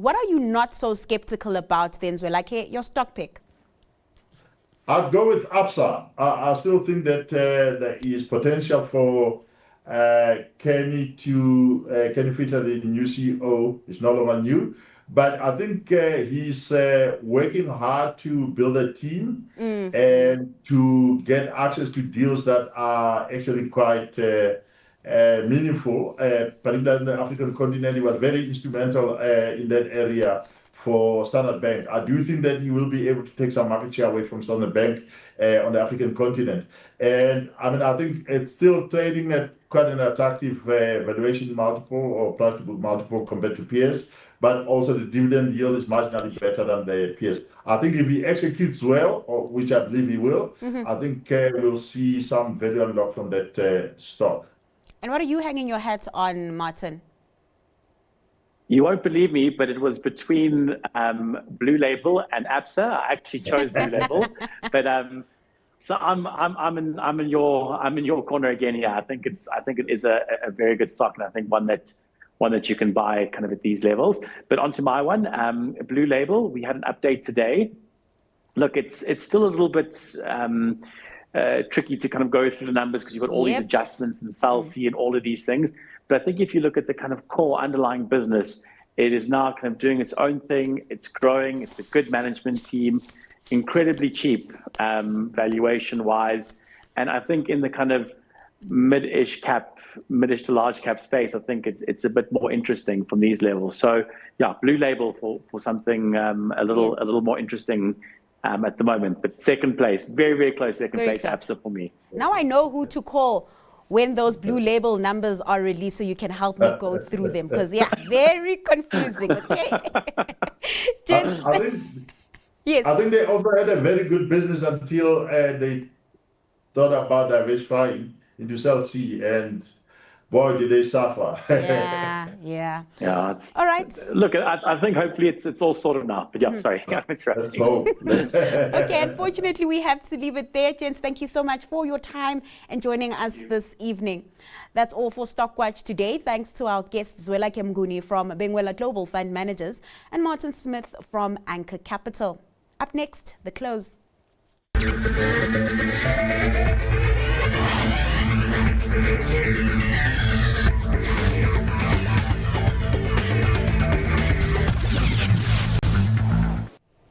What are you not so skeptical about then, Zwelakhe? Your stock pick? I'd go with Absa. I still think that there is potential for Kenny Fitter, the new CEO, is no longer new, but I think he's working hard to build a team and to get access to deals that are actually quite meaningful, particularly in the African continent. He was very instrumental in that area for Standard Bank. I do think that he will be able to take some market share away from Standard Bank on the African continent. And I mean, I think it's still trading at quite an attractive valuation multiple or price to book multiple compared to peers, but also the dividend yield is marginally better than the peers. I think if he executes well, or which I believe he will, I think we'll see some value unlock from that stock. And what are you hanging your hat on, Martin? You won't believe me, but it was between Blu Label and Absa. I actually chose Blu Label, but so I'm in your corner again here. I think it is a very good stock, and I think one that you can buy kind of at these levels. But onto my one, Blu Label. We had an update today. Look, it's still a little bit tricky to kind of go through the numbers because you've got all these adjustments and SALC and all of these things. But I think if you look at the kind of core underlying business, it is now kind of doing its own thing. It's growing. It's a good management team, incredibly cheap valuation-wise. And I think in the kind of mid-ish to large cap space, I think it's a bit more interesting from these levels. So yeah, Blu Label for something a little more interesting at the moment. But second place, very, very close second place, Absa for me. Now I know who to call when those Blu Label numbers are released, so you can help me go through them, because very confusing. Okay. Yes. I think they also had a very good business until they thought about diversifying into SALC, and boy, did they suffer. Yeah. All right. Look, I think hopefully it's all sorted now. But yeah, sorry. Let's hope. Okay, unfortunately, we have to leave it there, gents. Thank you so much for your time and joining us this evening. That's all for Stockwatch today. Thanks to our guests, Zwelakhe Mnguni from Benguela Global Fund Managers and Martin Smith from Anchor Capital. Up next, The Close. Thank you.